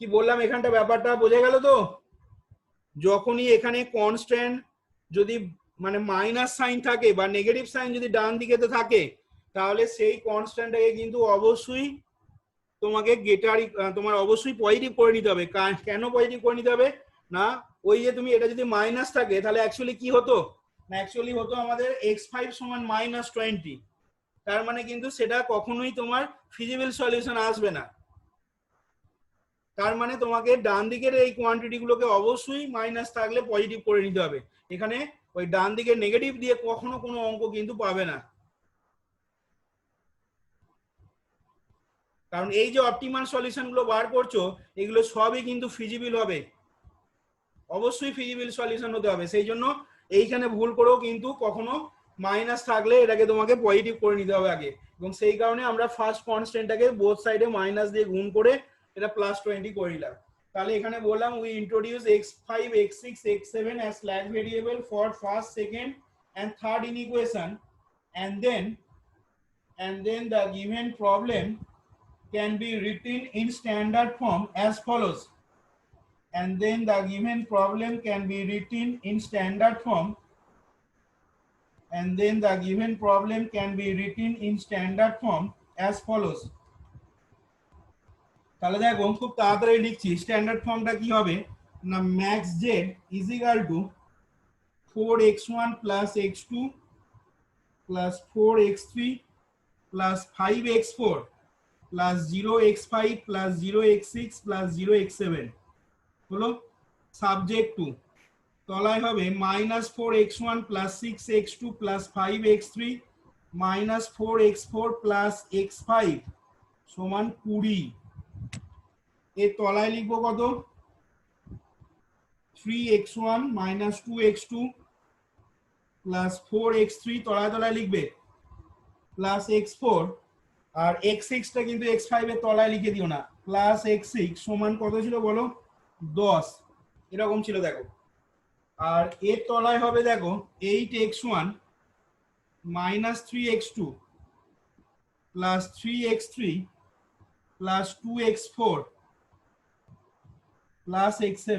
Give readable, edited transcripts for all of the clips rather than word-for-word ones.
কি বললাম এখানটা ব্যাপারটা বোঝা গেল তো? যখনই এখানে কনস্ট্যান্ট যদি মানে মাইনাস সাইন থাকে বা নেগেটিভ সাইন যদি ডান দিকেতে থাকে, তাহলে সেই কনস্ট্যান্টটাকে কিন্তু অবশ্যই তোমাকে তোমার অবশ্যই পজিটিভ করে নিতে হবে। কেন পজিটিভ করে নিতে হবে না, ওই যে তুমি এটা যদি মাইনাস থাকে তাহলে অ্যাকচুয়ালি কি হতো না, অ্যাকচুয়ালি হতো আমাদের x5 সমান -20। তার মানে কিন্তু সেটা কখনোই তোমার ফিজিবল সলিউশন আসবে না। তার মানে তোমাকে ডান দিকের এই কোয়ান্টিটি গুলোকে অবশ্যই মাইনাস থাকলে পজিটিভ করে নিতে হবে। এখানে ওই ডান দিকের নেগেটিভ দিয়ে কখনো কোনো অঙ্ক কিন্তু পাবে না, কারণ এই যে অপটিমাল সলিউশন গুলো বার করছো এগুলো সবই কিন্তু ফিজিবল হবে, অবশ্যই ফিজিবল সলিউশন হতে হবে। সেই জন্য এইখানে ভুল করেও কিন্তু কখনো মাইনাস থাকলে এটাকে তোমাকে পজিটিভ করে নিতে হবে আগে, এবং সেই কারণে আমরা ফার্স্ট কনস্ট্যান্টটাকে বোথ সাইডে মাইনাস দিয়ে গুণ করে এটা +20 করে নিলাম। তাহলে এখানে বললাম we introduce x5 x6 x7 as slack variable for first second and third in equation, and then the given problem can be written in standard form as follows. And then the given problem can be written in standard form. And then the given problem can be written in standard form as follows. তাহলে দেখো খুব তাড়াতাড়ি লিখছি, standard ফর্মটা কি হবে না, max z is equal to 4x1 plus x2 plus 4x3 plus 5x4 plus 0x5 plus 0x6 plus 0x7 হলো। সাবজেক্ট টু তলায় হবে -4x1 plus 6x2 plus 5x3 minus 4x4 plus x5 সমান 20। এর তলায় লিখবো কত, 3x1 minus 2x2 plus 4x3 তলায় তলায় লিখবে plus x4, আর x6 টা কিন্তু x5 এর তলায় লিখে দিও না, plus x6 সমান কত ছিল বলো, 10 এরকম ছিল দেখো। আর এর তলায় হবে দেখো 8x1 minus 3x2 plus 3x3 plus 2x4 plus x7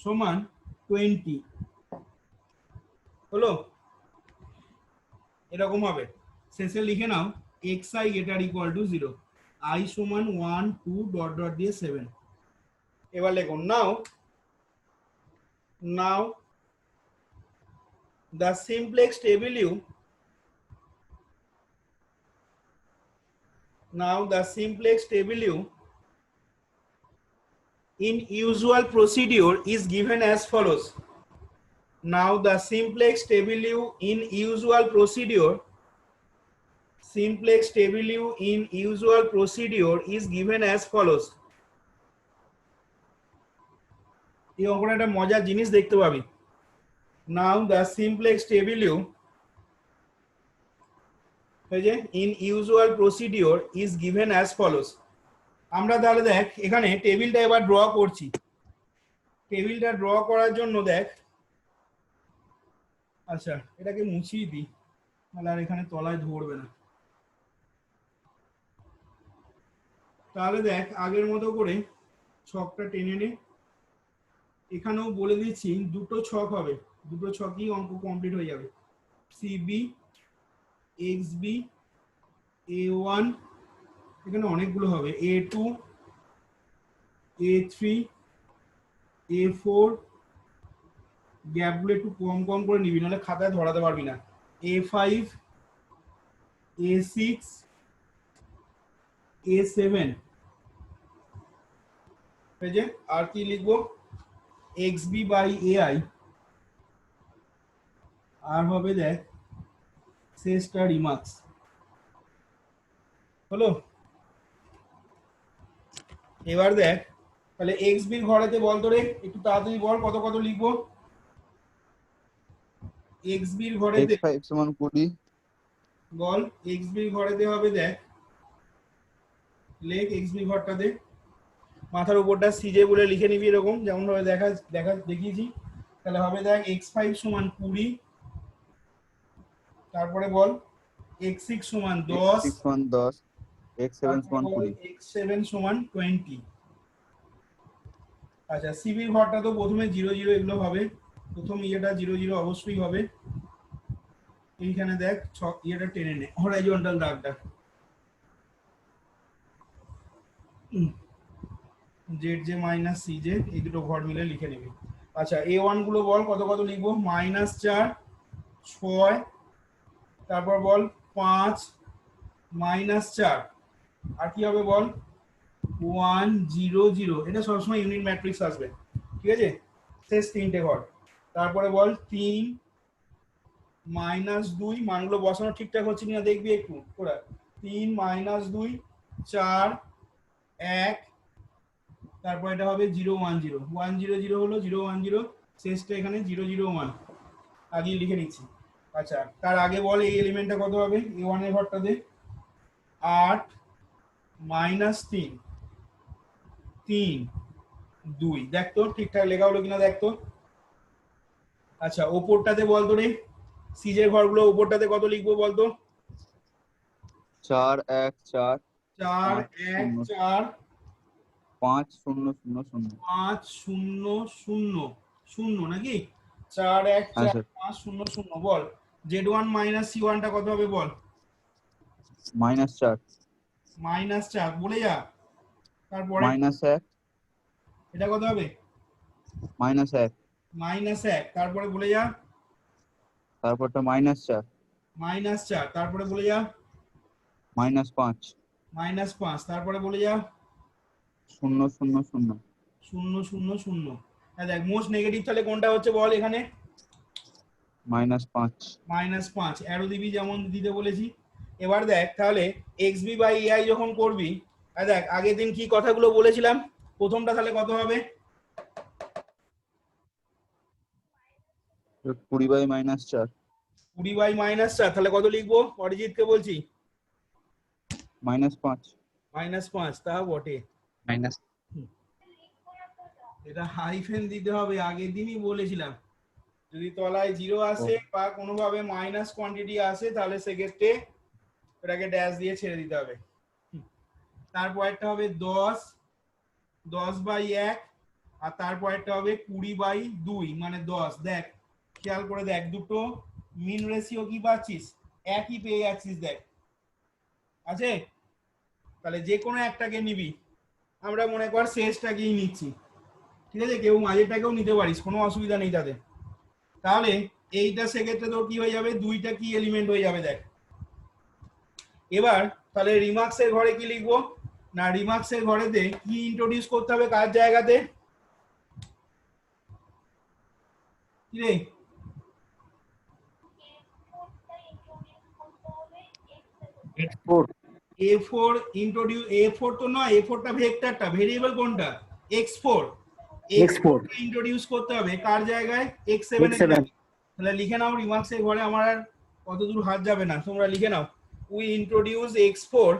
সমান 20 হলো। এরকম হবে, শেষে লিখে নাও xi greater equal to 0, I সমান 1 2 ডট ডট দিয়ে 7। এবার লেখো now the simplex W in usual procedure is given as follows. Now the simplex W in usual procedure is given as follows. এই অঙ্কটা একটা মজার জিনিস দেখতে পাবি। Now the simplex W in usual procedure is given as follows. আমরা তাহলে দেখ এখানে টেবিলটা এবার ড্র করছি। টেবিলটা ড্র করার জন্য দেখ, আচ্ছা এটাকে মুছিয়ে দিই তাহলে আর এখানে তলায় ধরবে না। তাহলে দেখ আগের মতো করে ছকটা টেনে নে, এখানেও বলে দিচ্ছি দুটো ছক হবে, দুটো ছকই অঙ্ক কমপ্লিট হয়ে যাবে। CB XB A1, এখানে অনেকগুলো হবে, A2 A3 A4, গ্যাপগুলো একটু কম কম করে নিবি নাহলে খাতায় ধরাতে পারবি না। A5 A6 A7, আর কি লিখবো XB by AI, আর হবে দেখ শেষটা রিমার্কস হলো। এবার দেখ তাহলে XB এর ঘরেতে বল তোরে একটু তাড়াতাড়ি বল কত কত লিখবো। XB এর ঘরেতে x5 সমান 20 বল, XB এর ঘরেতে হবে দেখ, লেখ XB ঘরটাতে মাথার উপরটা CJ বলে লিখে নিবি এরকম যেমন ভাবে দেখিয়েছি। তাহলে হবে দেখ x5 সমান 20, তারপরে বল x6 সমান 10, x6 সমান 10 x7 সমান 20। x7 সমান 20। আচ্ছা সিবির ঘরটা তো প্রথমে 0 0 এগুলো হবে, প্রথম ইয়েটা 0 0 অবশ্যই হবে। এইখানে দেখ ইয়েটা টেনে নে, হরাইজন্টাল দাগটা, Z J minus C J, এই দুটো ঘর মিলে লিখে নিবি। আচ্ছা a1 গুলো বল, কত কত লিখবো? -4, 6, তারপর বল 5, -4, আর কি হবে বল? 1 0 0। এটা সবসময় ইউনিট ম্যাট্রিক্স আসবে, ঠিক আছে? শেষ তিনটে ঘর। তারপরে বল 3 -2, মানগুলো বসানো ঠিকঠাক হচ্ছে কিনা দেখবি একটু তোরা। 3 -2, 4 1, তারপর এটা হবে 0 1 0, 1 0 0 হলো 0 1 0, শেষটা এখানে 0 0 1 আগে লিখে নিচ্ছি। আচ্ছা তার আগে বল এই এলিমেন্টটা কত হবে? a1 এর ঘরটাতে 8 -3 3 2, দেখ তো ঠিকঠাক লেখা হলো কিনা দেখ তো। আচ্ছা ওপরটাতে বল তো রে, সিজের ঘরগুলো ওপরটাতে কত লিখবো বলতো? 4 1 4 4 1 4 5 0 0 0। 5 0 0 0 নাকি? 4 1 হ্যাঁ 4 স্যার। 5 0 0 বল। z1 -c1 টা কত হবে বল? -4 -4 বলে যা। তারপরে -1 এটা কত হবে? -1, -1, তারপরে বলে যা। তারপরটা -4 -4, তারপরে বলে যা। -5 -5, তারপরে বলে যা। 0 0 0 0 0 0। হ্যাঁ দেখ মোস্ট নেগেটিভ তাহলে কোনটা হচ্ছে বল এখানে? -5। -5, অ্যারো দিবি যেমন দিতে বলেছি। এবার দেখ তাহলে xb/ai যখন করবি, দেখ আগের দিন কি কথাগুলো বলেছিলাম, প্রথমটা তাহলে কত হবে? 20/-4 20/-4, তাহলে কত লিখবো? অরিজিৎকে বলছি -5 -5, তা বটে। মাইনাস। এটা হাইফেন দিতে হবে, আগের দিনই বলেছিলাম। যদি তলায় 0 আসে বা কোনোভাবে মাইনাস কোয়ান্টিটি আসে তাহলে সেক্ষেত্রে এটাকে ড্যাশ দিয়ে ছেড়ে দিতে হবে। তারপর একটা হবে 10/1, আর তারপর একটা হবে 20/2 মানে 10। দেখ খেয়াল করে দেখ, দুটো মিন রেশিও কি পাচ্ছিস? একই পেয়ে যাচ্ছিস, দেখ আছে। তাহলে যে কোনো একটাকে নিবি, আমরা মনে কর শেষটাকেই নিচ্ছি, ঠিক আছে? কেউ মাঝেরটাকেও নিতে পারিস, কোনো অসুবিধা নেই তাদের। তাহলে এইটা সেক্ষেত্রে তোর কি হয়ে যাবে? দুইটা কি এলিমেন্ট হয়ে যাবে দেখ। এবার তাহলে রিমার্কসের ঘরে কি লিখবো? না রিমার্কসের ঘরেতে কি ইন্ট্রোডিউস করতে হবে কার জায়গাতে? কি রে? a4 ইন্ট্রোডিউস, a4 তো নয়, a4 টা ভেক্টরটা, ভেরিয়েবল কোনটা? x4, x4 ইন্ট্রোডিউস করতে হবে কার জায়গায়? x7 এর জায়গায়। তাহলে লিখে নাও রিমার্কসের ঘরে, আমার আর কত দূর হাত যাবে না, তোমরা লিখে নাও। we introduce x4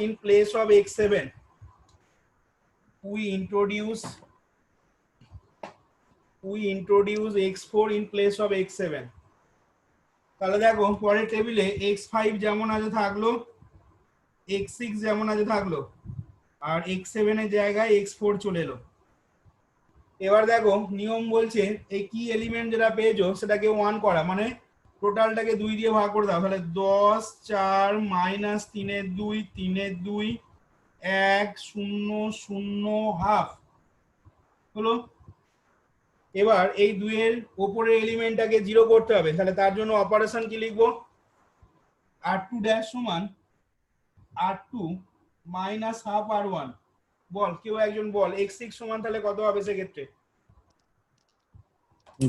in place of x7. we introduce x4 in place of x7। তাহলে দেখো পরের টেবিলে x5 যেমন আছে থাকলো, x6 যেমন আছে থাকলো, আর x7 এর জায়গায় x4 চলে এলো। এবার দেখো নিয়ম বলছে এই কি এলিমেন্ট যেটা পেয়েছো সেটাকে 1 করা, মানে টোটালটাকে 2 দিয়ে ভাগ করে দাও। তাহলে 10 4 -3 এর 2 3 এর 2 1 0 0 হাফ হলো। এবার এই 2 এর উপরের এলিমেন্টটাকে 0 করতে হবে, তাহলে তার জন্য অপারেশন কি লিখবো? r2 সমান r2 -half r1। বল কেউ একজন বল x6 সমান তাহলে কত হবে সেক্ষেত্রে?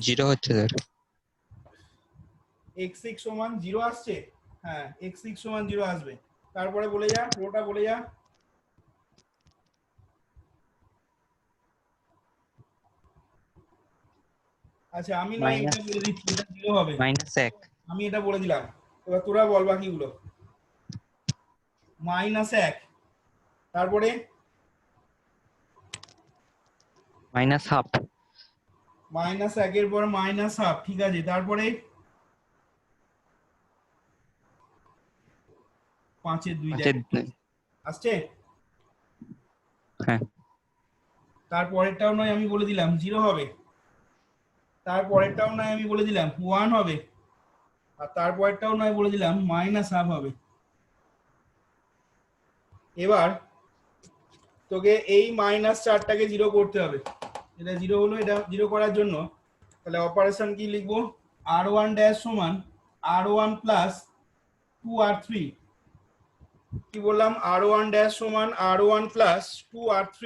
0 হচ্ছে স্যার। x6 সমান 0 আসছে, হ্যাঁ x6 সমান 0 আসবে। তারপরে বলে যা, পুরোটা বলে যা। আচ্ছা আমি না এটা বলে দিচ্ছি, এটা 0 হবে, -1 আমি এটা বলে দিলাম। এবার তোরা বল বাকিগুলো। -1, তারপরে -1/2 -1 এর পর -1/2, ঠিক আছে। তারপরে 5 এর 2 5 দেখ এর 2 আসছে। হ্যাঁ তারপরেরটাও নয় আমি বলে দিলাম 0 হবে, তারপরেরটাও নয় আমি বলে দিলাম 1 হবে, আর তারপরেরটাও নয় বলে দিলাম -1/2 হবে। এবার তোকে এই -4টাকে 0 করতে হবে। এটা 0 হলো, এটা 0 করার জন্য তাহলে অপারেশন কি লিখবো, r1 ড্যাশ সমান r1 প্লাস 2r3। কি বললাম, r1 ড্যাশ সমান r1 প্লাস 2r3।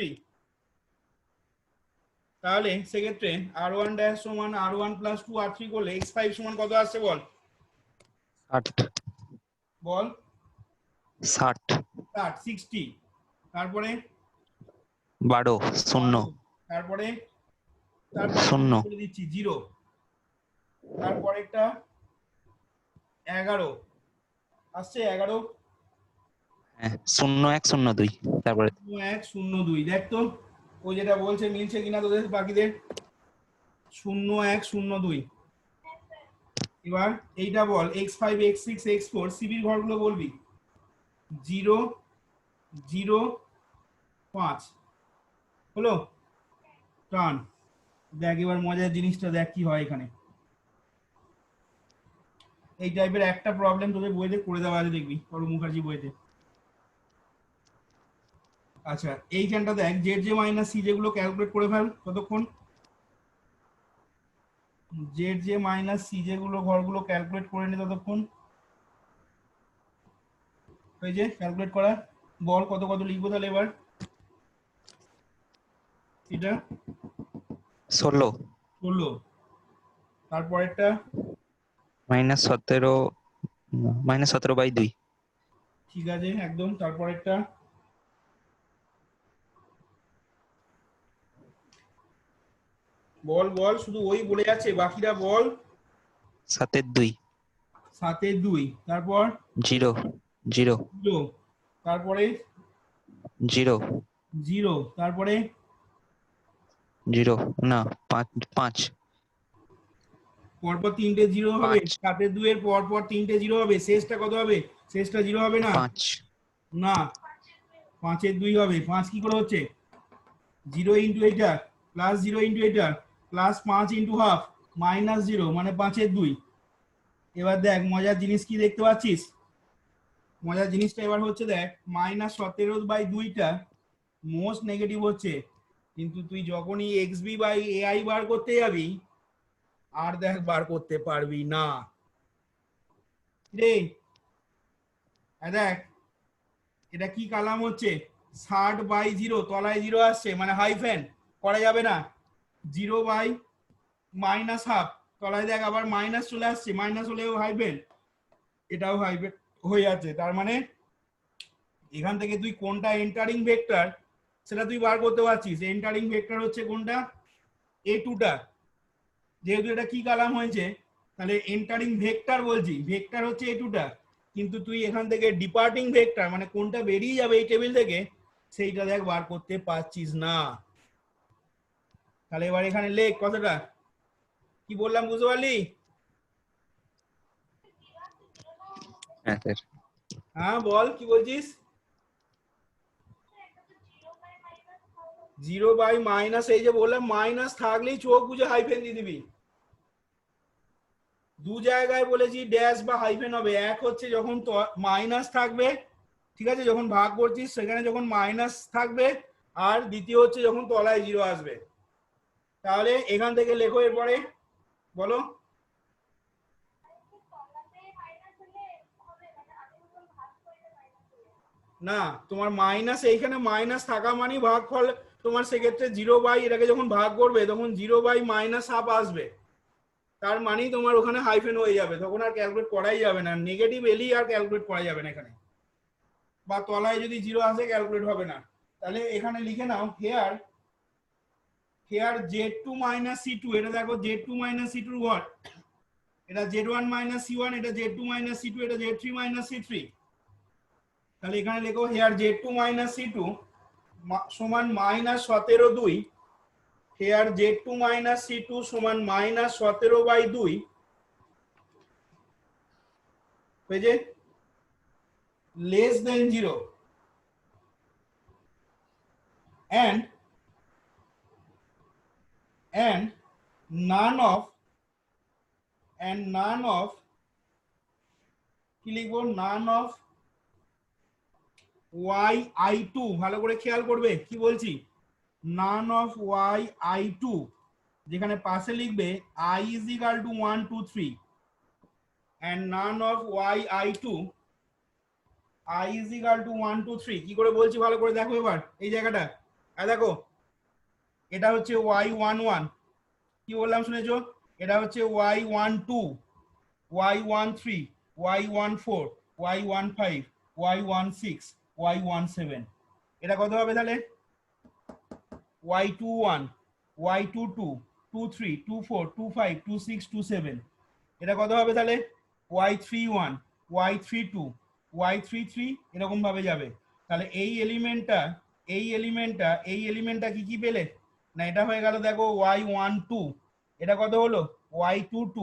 তাহলে সেক্ষেত্রে r1 ড্যাশ সমান r1 প্লাস 2r3 করলে x5 সমান কত আসছে বল 60 বল 60 60। তারপরে 12 0 তারপরে তারপরে 0 করে দিচ্ছি 0, তারপরে একটা 11 আসছে 11, হ্যাঁ 0 1 0 2 তারপরে 1 0 2। দেখ তো ওই যেটা বলছে মিলছে কিনা তোদের বাকিদের, 0 1 0 2। এবার এইটা বল x5 x6 x4 সিবির ঘরগুলো বলবি 0 0 5 হলো টান। দেখ এবার মজার জিনিসটা দেখ কি হয় এখানে, এই টাইপের একটা প্রবলেম তোদের বইতে করে দেওয়া আছে দেখবি অরুণ মুখার্জি বইতে। আচ্ছা এইখানটা দেখ জেড জে মাইনাস সি যেগুলো ক্যালকুলেট করে ফেল ততক্ষণ, জেড জে মাইনাস সি যেগুলো ঘরগুলো ক্যালকুলেট করে নে ততক্ষণ। এই যে ক্যালকুলেট করা, বল কত কত লিখবো তাহলে এবার এটা 16 করলো, তারপরেরটা -17 -17/2 ঠিক আছে একদম, তারপরেরটা বল বল শুধু ওই বলে যাচ্ছে বাকিরা বল। 7 এর 2 7 এর 2, তারপর 0 0 0, তারপরে 0 0, তারপরে 0 না 5 5 পরপর 3টে 0 হবে, 7 এর 2 এর পরপর 3টে 0 হবে, শেষটা কত হবে, শেষটা 0 হবে না 5 না 5 এর 2 হবে। 5 কি করে হচ্ছে 0 ইন্টু এটা প্লাস 0 ইন্টু এটা প্লাস 5 ইন্টু হাফ মাইনাস 0 মানে 5 এর 2। এবার দেখ মজার জিনিস কি দেখতে পাচ্ছিস, মজার জিনিসটা এবার হচ্ছে দেখ -17/2টা মোস্ট নেগেটিভ হচ্ছে, কিন্তু তুই যখনই xb বাই ai বার করতে যাবি আর দেখ বার করতে পারবি না রে। দেখ এটা কি কালাম হচ্ছে 60/0, তলায় 0 আসছে মানে হাইফেন করা যাবে না, 0/-1/2 তলায় দেখ আবার মাইনাস চলে আসছে, মাইনাস হলেও হাইফেন, এটাও হাইফেন হয়ে যাচ্ছে। তার মানে এখান থেকে তুই কোনটা এন্টারিং ভেক্টর সেটা তুই বার করতে পারছিস। এন্টারিং ভেক্টর হচ্ছে কোনটা a2টা, যেহেতু এটা কি কালাম হয়েছে তাহলে এন্টারিং ভেক্টর বলছি, ভেক্টর হচ্ছে a2টা, কিন্তু তুই এখান থেকে ডিপার্টিং ভেক্টর মানে কোনটা বেরিয়ে যাবে এই টেবিল থেকে সেইটা দেখ বার করতে পারছিস না। তাহলে এবার এখানে লেখ কতটা কি বললাম বুঝতে পারলি, হ্যাঁ স্যার হ্যাঁ বল কি বলছিস, 0/- এই যে বললাম মাইনাস থাকলেই চোখ বুঝে হাইফেন দিয়ে দিবি। দু জায়গায় বলেছি ড্যাশ বা হাইফেন হবে, এক হচ্ছে যখন মাইনাস থাকবে, ঠিক আছে, যখন ভাগ করছিস সেখানে যখন মাইনাস থাকবে, আর দ্বিতীয় হচ্ছে যখন তলায় 0 আসবে। তাহলে এখান থেকে লেখো এরপরে বলো, না তোমার মাইনাস এইখানে মাইনাস থাকা মানে ভাগফল তোমার সেক্ষেত্রে 0/, এটাকে যখন ভাগ করবে তখন 0/-1/2 আসবে, তার মানেই তোমার ওখানে হাইফেন হয়ে যাবে, তখন আর ক্যালকুলেট করাই যাবে না, নেগেটিভ এলি আর ক্যালকুলেট করা যাবে না এখানে, বা তলায় যদি 0 আসে ক্যালকুলেট হবে না। তাহলে এখানে লিখে নাও হেয়ার z2 - c2, এটা দেখো z2 - c2 হোয়াট, এটা z1 - c1, এটা z2 - c2, এটা z3 - c3। তাহলে এখানে লেখো হেয়ার z2 - c2 সমান -17/2, হেয়ার z2 - c2 সমান -17/2 হয়েছে। less than 0 and none of কি লিখবো none of yi2 ভালো করে খেয়াল করবে কি বলছি none of yi2 যেখানে পাশে লিখবে I is equal to 1 2 3 and none of yi2 I is equal to 1 2 3 কি করে বলছি ভালো করে দেখো এবার এই জায়গাটা দেখো এটা হচ্ছে y11 কি বললাম শুনেছো এটা হচ্ছে y12 y13 y14 y15 y16 y17 এটা কত হবে তাহলে y21 y22 23 24 25 26 27 এটা কত হবে তাহলে y31 y32 y33 এরকম ভাবে যাবে তাহলে এই এলিমেন্টটা কি পেলে না এটা হয়ে গেল দেখো y12 এটা কত হলো y22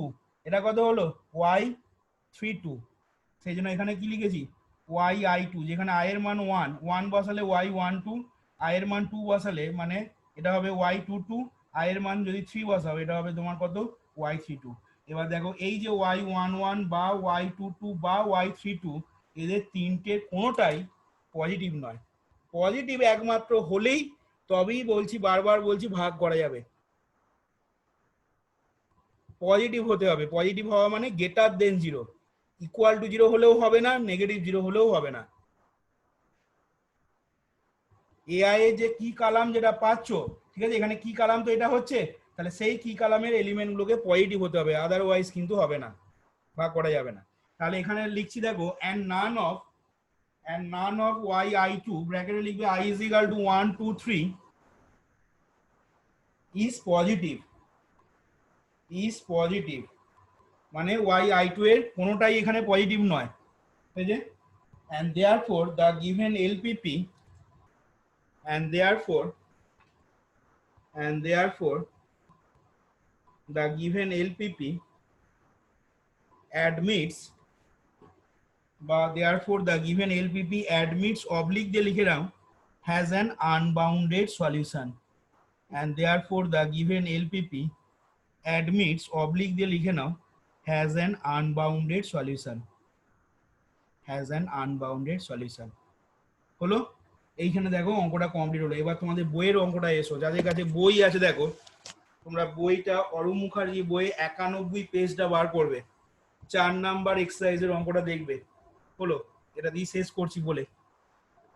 এটা কত হলো y32 সেই জন্য এখানে কি লিখেছি yi2 যেখানে i এর মান 1 বসালে y12 i এর মান 2 বসালে মানে এটা হবে y22 i এর মান যদি 3 বসাও এটা হবে তোমার কত y32 এবার দেখো এই যে y11 বা y22 বা y32 এদের তিনটে কোনোটাই পজিটিভ নয় পজিটিভ একমাত্র হলেই তবেই বলছি বারবার বলছি ভাগ করা যাবে পজিটিভ হতে হবে পজিটিভ হওয়া মানে গ্রেটার দেন 0 ইকুয়াল টু 0 হলেও হবে না নেগেটিভ 0 হলেও হবে না এআই এর যে কি কালাম যেটা পাচ্ছো ঠিক আছে এখানে কি কালাম তো এটা হচ্ছে তাহলে সেই কি কালামের এলিমেন্ট গুলোকে পজিটিভ হতে হবে আদারওয়াইজ কিন্তু হবে না ভাগ করা যাবে না তাহলে এখানে লিখছি দেখো and none of yi2 ব্র্যাকেটে লিখবে I is equal to 1 2 3 is positive মানে yi2 এর কোনোটাই এখানে পজিটিভ নয় ঠিক আছে and therefore the given LPP and therefore the given LPP admits বা therefore the given LPP admits oblique দিয়ে লিখে নাও has an unbounded solution and therefore the given LPP admits oblique দিয়ে লিখে নাও has an unbounded solution হলো এইখানে দেখো অঙ্কটা complete হলো এবার তোমাদের বইয়ের অঙ্কটা এসো যাদের কাছে বই আছে দেখো তোমরা বইটা অরুণ মুখার্জি বইয়ে 91 পেজটা বার করবে 4 নাম্বার এক্সারসাইজের অঙ্কটা দেখবে হলো এটা দিয়ে শেষ করছি বলে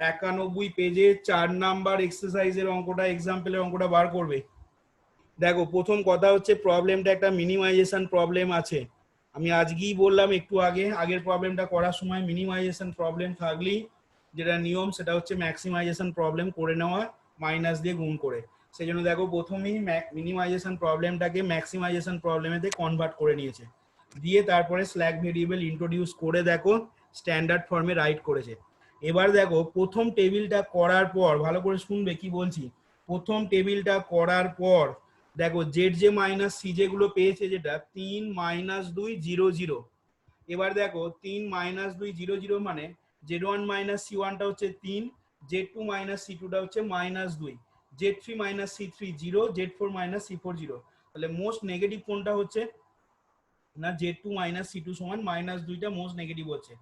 91 পেজে 4 নাম্বার এক্সারসাইজের অঙ্কটা এক্সাম্পলের অঙ্কটা বার করবে দেখো প্রথম কথা হচ্ছে প্রবলেমটা একটা মিনিমাইজেশন প্রবলেম আছে আমি আজকেই বললাম একটু আগের প্রবলেমটা করার সময় মিনিমাইজেশন প্রবলেম থাকলেই যেটা নিয়ম সেটা হচ্ছে ম্যাক্সিমাইজেশন প্রবলেম করে নেওয়া মাইনাস দিয়ে গুণ করে সেই জন্য দেখো প্রথমেই মিনিমাইজেশন প্রবলেমটাকে ম্যাক্সিমাইজেশন প্রবলেমেতে কনভার্ট করে নিয়েছে দিয়ে তারপরে স্ল্যাক ভেরিয়েবল ইন্ট্রোডিউস করে দেখো স্ট্যান্ডার্ড ফর্মে রাইট করেছে এবার দেখো প্রথম টেবিলটা করার পর ভালো করে শুনবে কি বলছি প্রথম টেবিলটা করার পর দেখো জেড জে মাইনাস সিজে গুলো পেয়েছে যেটা 3 - 2 0 0 এবার দেখো 3 - 2 0 0 মানে z1 - c1 টা হচ্ছে 3 z2 - c2 টা হচ্ছে -2 z3 - c3 0 z4 - c4 0 তাহলে মোস্ট নেগেটিভ কোনটা হচ্ছে না z2 - c2 সমান -2 টা মোস্ট নেগেটিভ হচ্ছে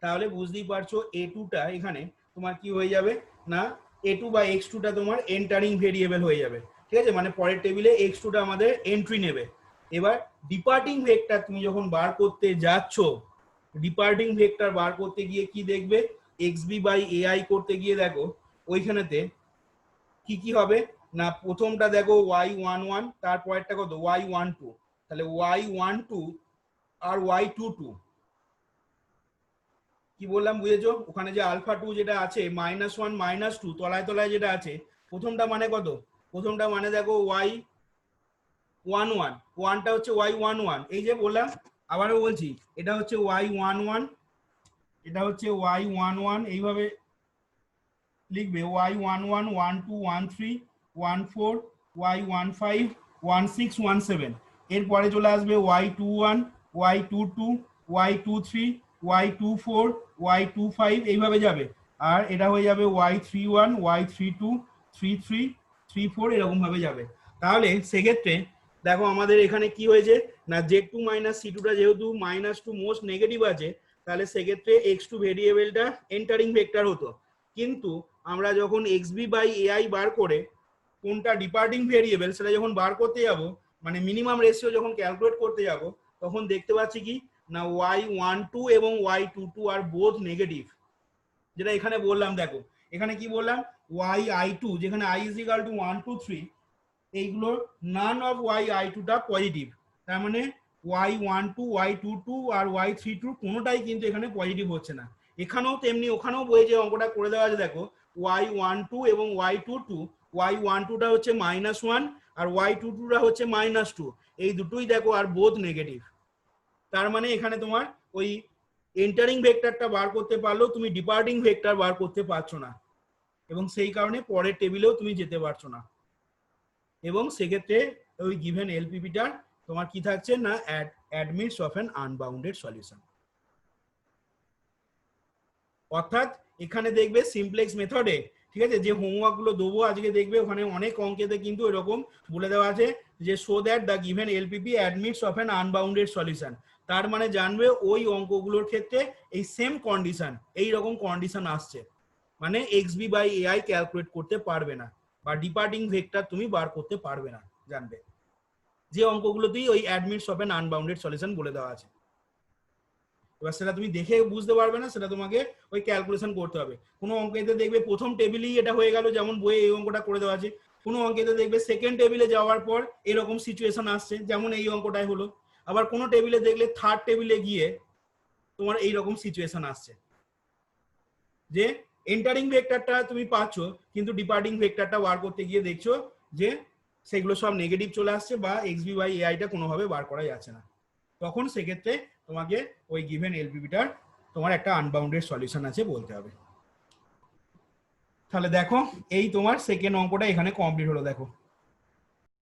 তাহলে বুঝতেই পারছো a2 টা এখানে তোমার কি হয়ে যাবে না a2 বা x2 টা তোমার এন্টারিং ভেরিয়েবল হয়ে যাবে ঠিক আছে মানে পরের টেবিলে x2 টা আমাদের এন্ট্রি নেবে এবার ডিপার্টিং ভেক্টর তুমি যখন বার করতে যাচ্ছ ডিপার্টিং ভেক্টর বার করতে গিয়ে কি দেখবে xb/ai করতে গিয়ে দেখো ওইখানেতে কি হবে না প্রথমটা দেখো y11 তারপরেরটা কত y12 তাহলে y12 আর y22 কি বললাম বুঝেছো ওখানে যে আলফা 2 যেটা আছে -1 -2 তলায় তলায় যেটা আছে প্রথমটা মানে কত প্রথমটা মানে দেখো y11 ওয়ানটা হচ্ছে y11 এই যে বললাম আবারও বলছি এটা হচ্ছে y11 এটা হচ্ছে y11 এইভাবে লিখবে y11 12 13 14 y15 16 17 এরপরে চলে আসবে y21 y22 y23 y24 y25 এইভাবে যাবে, আর এটা হয়ে যাবে y31 y32 33 34 এরকম ভাবে যাবে। তাহলে সেক্ষেত্রে দেখো আমাদের এখানে কি হয়েছে না z2 মাইনাস c2 টা যেহেতু -2 মোস্ট নেগেটিভ আছে, তাহলে সেক্ষেত্রে x2 ভেরিয়েবলটা এন্টারিং ভেক্টর হতো। কিন্তু আমরা যখন xb বাই ai বার করে কোনটা ডিপার্টিং ভেরিয়েবল সেটা যখন বার করতে যাব, মানে মিনিমাম রেশিও যখন ক্যালকুলেট করতে যাব, তখন দেখতে পাচ্ছি কি না y12 এবং y22 আর বোথ নেগেটিভ। যেটা এখানে বললাম, দেখো এখানে কি বললাম, yi2 যেখানে i is equal to 1 2 3 এইগুলোর নান অফ yi2 টা পজিটিভ। তার মানে y12 y22 আর y32 কোনোটাই কিন্তু এখানে পজিটিভ হচ্ছে না। এখানেও তেমনি ওখানেও বই যে অঙ্কটা করে দেওয়া আছে দেখো, y12 এবং y22, y12 টা হচ্ছে -1 আর y22 টা হচ্ছে -2, এই দুটোই দেখো আর বোথ নেগেটিভ। তার মানে এখানে তোমার ওই এন্টারিং ভেক্টরটা বার করতে পারলেও তুমি ডিপার্টিং ভেক্টর বার করতে পারছো না, এবং সেই কারণে পরের টেবিলেও তুমি যেতে পারছো না। এবং সেক্ষেত্রে ওই গিভেন এলপিপিটার তোমার কি থাকছে না admits of an unbounded solution. অর্থাৎ এখানে দেখবে সিমপ্লেক্স মেথডে, ঠিক আছে, যে হোমওয়ার্ক গুলো দেবো আজকে দেখবে ওখানে অনেক অঙ্কেতে কিন্তু এরকম বলে দেওয়া আছে যে show that the given LPP admits of an unbounded solution. তার মানে জানবে ওই অঙ্কগুলোর ক্ষেত্রে এই সেম কন্ডিশন, এই রকম কন্ডিশন আসছে, মানে xb বাই ai ক্যালকুলেট করতে পারবে না বা ডিপার্টিং ভেক্টর তুমি বার করতে পারবে না, জানবে যে অঙ্কগুলোতেই ওই admits of an unbounded solution বলে দেওয়া আছে। এবার সেটা তুমি দেখে বুঝতে পারবে না, সেটা তোমাকে ওই ক্যালকুলেশন করতে হবে। কোনো অঙ্কেতে দেখবে প্রথম টেবিলেই এটা হয়ে গেল, যেমন বইয়ে এই অঙ্কটা করে দেওয়া আছে। কোনো অঙ্কেতে দেখবে সেকেন্ড টেবিলে যাওয়ার পর এরকম সিচুয়েশন আসছে, যেমন এই অঙ্কটাই হলো। আবার কোনো টেবিলে দেখলে থার্ড টেবিলে গিয়ে তোমার এইরকম সিচুয়েশন আসছে যে এন্টারিং ভেক্টরটা তুমি পাচ্ছ, কিন্তু ডিপার্টিং ভেক্টরটা বার করতে গিয়ে দেখছো যে সেগুলো সব নেগেটিভ চলে আসছে বা xb বাই ai টা কোনোভাবে বার করা যাচ্ছে না। তখন সেক্ষেত্রে তোমাকে ওই গিভেন এলপিপিটার তোমার একটা আনবাউন্ডেড সলিউশন আছে বলতে হবে। তাহলে দেখো এই তোমার সেকেন্ড অঙ্কটা এখানে কমপ্লিট হলো। দেখো